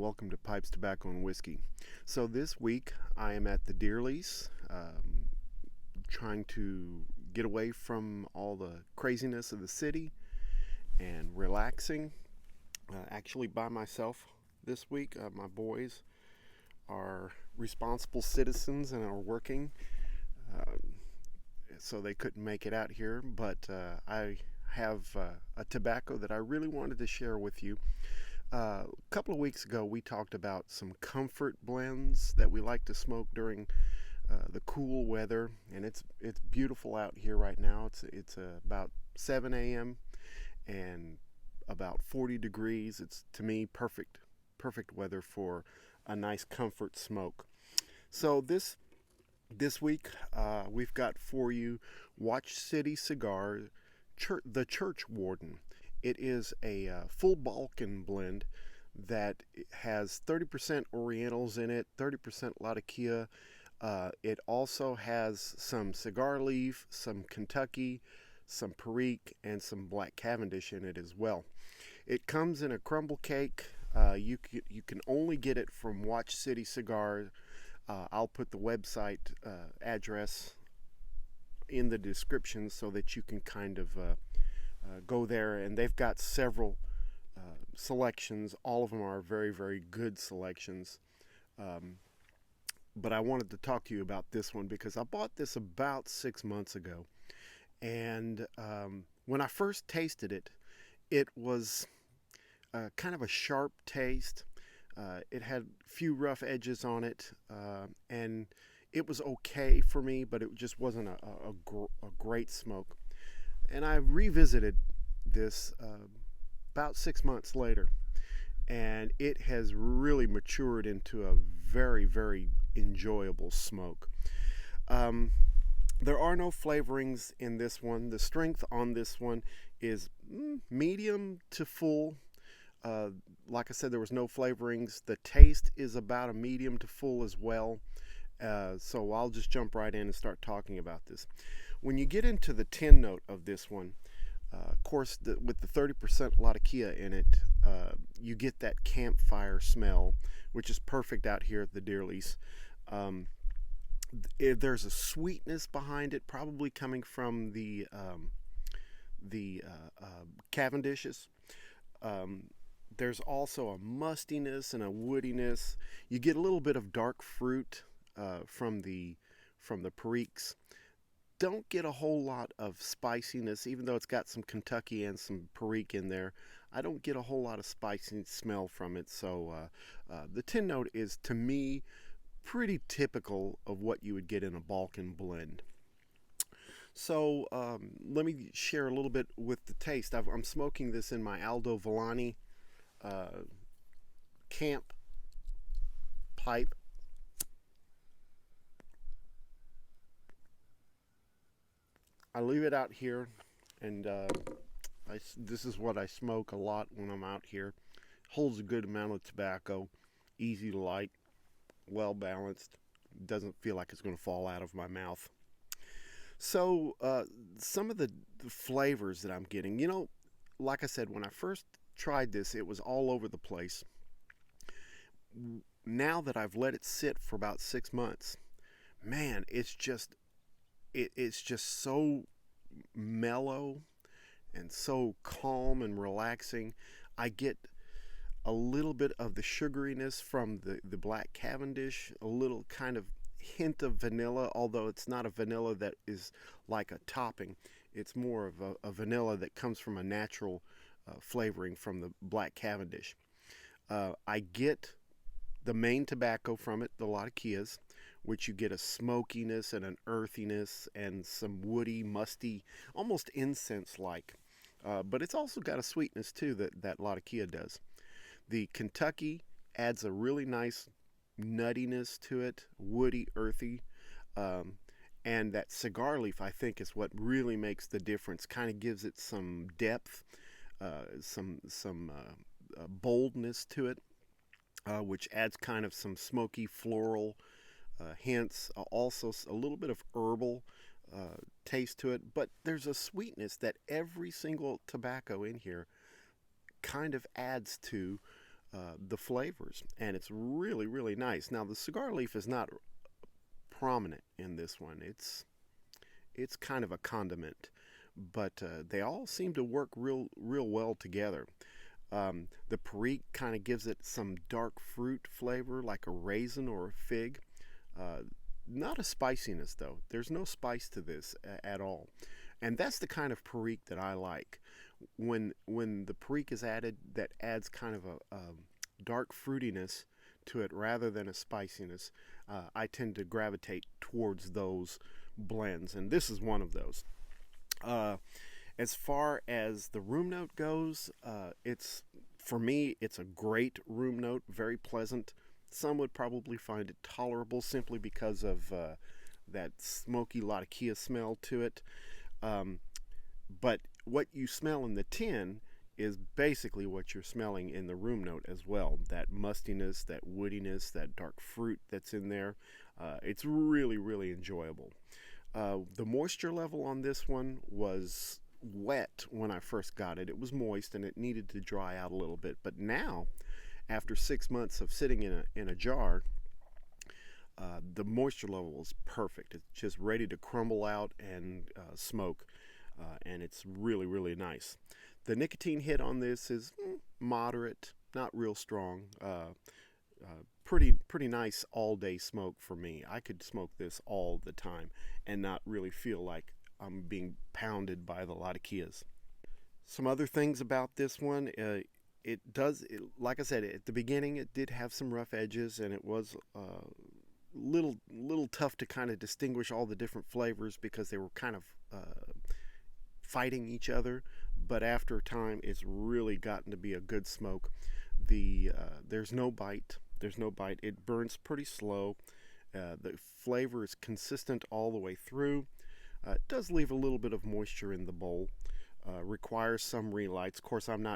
welcome to Pipes, Tobacco, and Whiskey. So this week I am at the deer lease, trying to get away from all the craziness of the city and relaxing. Actually by myself this week. My boys are responsible citizens and are working, uh, so they couldn't make it out here, but I have a tobacco that I really wanted to share with you. A couple of weeks ago, we talked about some comfort blends that we like to smoke during the cool weather, and it's beautiful out here right now. It's about 7 a.m. and about 40 degrees. It's, to me, perfect weather for a nice comfort smoke. So this week we've got for you Watch City Cigar, the Churchwarden. It is a full Balkan blend that has 30% Orientals in it, 30% Latakia. It also has some cigar leaf, some Kentucky, some Perique, and some Black Cavendish in it as well. It comes in a crumble cake. You can only get it from Watch City Cigar. I'll put the website address in the description so that you can kind of go there, and they've got several selections. All of them are very, very good selections. But I wanted to talk to you about this one because I bought this about 6 months ago. And when I first tasted it, it was kind of a sharp taste. It had a few rough edges on it, and it was okay for me, but it just wasn't a great smoke. And I revisited this about 6 months later, and it has really matured into a very, very enjoyable smoke. There are no flavorings in this one. The strength on this one is medium to full. Like I said, there was no flavorings. The taste is about a medium to full as well. So I'll just jump right in and start talking about this. When you get into the tin note of this one, of course, with the 30% Latakia in it, you get that campfire smell, which is perfect out here at the deer lease. There's a sweetness behind it, probably coming from the Cavendishes. There's also a mustiness and a woodiness. You get a little bit of dark fruit from the Periques. Don't get a whole lot of spiciness, even though it's got some Kentucky and some Perique in there. I don't get a whole lot of spicy smell from it. So the tin note is, to me, pretty typical of what you would get in a Balkan blend. So let me share a little bit with the taste. I'm smoking this in my Aldo Villani camp pipe. I leave it out here, and this is what I smoke a lot when I'm out here. Holds a good amount of tobacco, easy to light, well balanced. Doesn't feel like it's going to fall out of my mouth. So some of the flavors that I'm getting, like I said, when I first tried this, it was all over the place. Now that I've let it sit for about 6 months, man, it's just so mellow and so calm and relaxing. I get a little bit of the sugariness from the Black Cavendish, a little kind of hint of vanilla, although it's not a vanilla that is like a topping. It's more of a vanilla that comes from a natural flavoring from the Black Cavendish. I get the main tobacco from it, the Latakias, which you get a smokiness and an earthiness and some woody, musty, almost incense-like. But it's also got a sweetness too that Latakia does. The Kentucky adds a really nice nuttiness to it, woody, earthy. And that cigar leaf, I think, is what really makes the difference. Kind of gives it some depth, some boldness to it, which adds kind of some smoky, floral hints. Also a little bit of herbal taste to it. But there's a sweetness that every single tobacco in here kind of adds to, the flavors, and it's really, really nice. Now, the cigar leaf is not prominent in this one. It's kind of a condiment, but they all seem to work real well together. The Perique kind of gives it some dark fruit flavor, like a raisin or a fig. Uh, Not a spiciness though. There's no spice to this at all, and that's the kind of Perique that I like. When the Perique is added, that adds kind of a dark fruitiness to it rather than a spiciness. I tend to gravitate towards those blends, and this is one of those. Uh, as far as the room note goes, it's for me, it's a great room note, very pleasant. Some would probably find it tolerable simply because of that smoky Latakia smell to it. Um, but what you smell in the tin is basically what you're smelling in the room note as well. That mustiness, that woodiness, that dark fruit that's in there. It's really, really enjoyable. The moisture level on this one was wet when I first got it. It was moist and it needed to dry out a little bit. But now, after 6 months of sitting in a jar, the moisture level is perfect. It's just ready to crumble out and smoke, and it's really, really nice. The nicotine hit on this is moderate, not real strong. Pretty nice all day smoke for me. I could smoke this all the time and not really feel like I'm being pounded by the Latakias. Some other things about this one, like I said at the beginning, it did have some rough edges, and it was little tough to kind of distinguish all the different flavors because they were kind of fighting each other. But after time, it's really gotten to be a good smoke. There's no bite. There's no bite. It burns pretty slow. The flavor is consistent all the way through. It does leave a little bit of moisture in the bowl. Requires some relights. Of course, I'm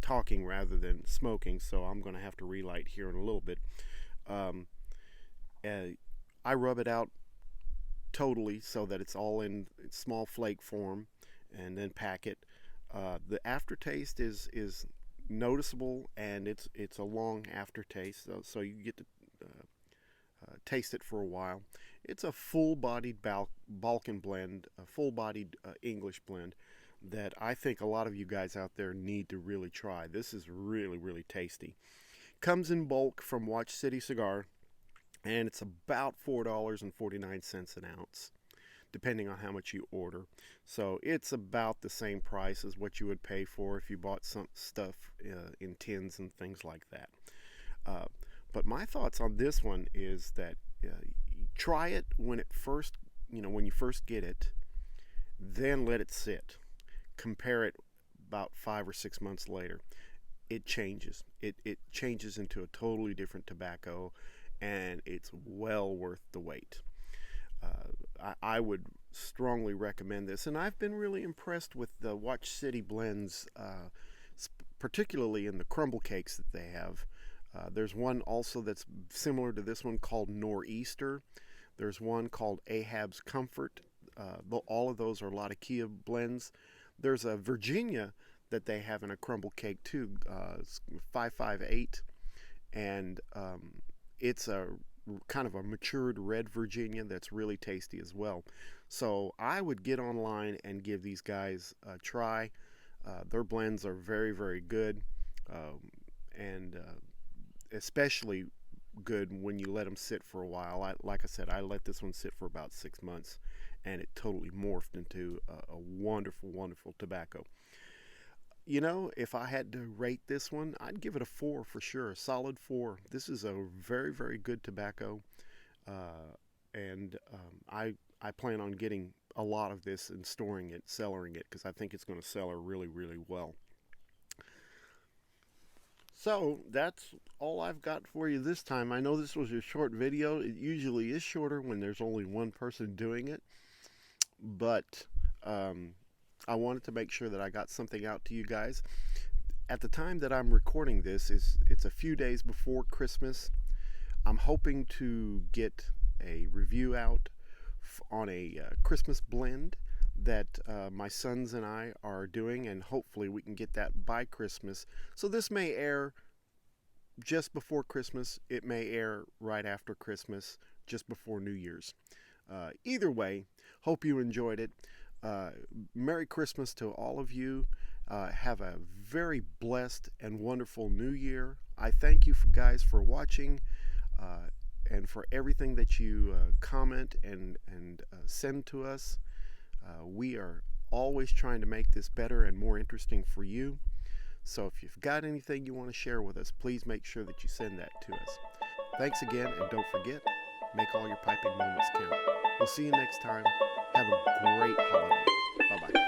talking rather than smoking, so I'm going to have to relight here in a little bit. I rub it out totally so that it's all in small flake form, and then pack it. The aftertaste is noticeable, and it's a long aftertaste, so you get to taste it for a while. It's a full-bodied Balkan blend, a full-bodied English blend that I think a lot of you guys out there need to really try. This is really, really tasty. Comes in bulk from Watch City Cigar, and it's about $4.49 an ounce, depending on how much you order. So it's about the same price as what you would pay for if you bought some stuff in tins and things like that. But my thoughts on this one is that try it when when you first get it, then let it sit. Compare it about 5 or 6 months later. It changes. It changes into a totally different tobacco, and it's well worth the wait. I would strongly recommend this, and I've been really impressed with the Watch City blends, particularly in the crumble cakes that they have. There's one also that's similar to this one called Nor'easter. There's one called Ahab's Comfort. All of those are Latakia blends. There's a Virginia that they have in a crumble cake too, 558, and it's a kind of a matured red Virginia that's really tasty as well. So I would get online and give these guys a try. Their blends are very, very good, and especially good when you let them sit for a while. Like I said, I let this one sit for about 6 months, and it totally morphed into a wonderful, wonderful tobacco. If I had to rate this one, I'd give it a 4 for sure, a solid 4. This is a very, very good tobacco, and I plan on getting a lot of this and storing it, cellaring it, because I think it's going to cellar really, really well. So that's all I've got for you this time. I know this was a short video. It usually is shorter when there's only one person doing it, but I wanted to make sure that I got something out to you guys. At the time that I'm recording this, it's a few days before Christmas. I'm hoping to get a review out on a Christmas blend that my sons and I are doing, and hopefully we can get that by Christmas. So this may air just before Christmas. It may air right after Christmas, just before New Year's. Either way, hope you enjoyed it. Merry Christmas to all of you. Have a very blessed and wonderful New Year. I thank you guys for watching and for everything that you comment and send to us. We are always trying to make this better and more interesting for you. So if you've got anything you want to share with us, please make sure that you send that to us. Thanks again, and don't forget, make all your piping moments count. We'll see you next time. Have a great holiday. Bye-bye.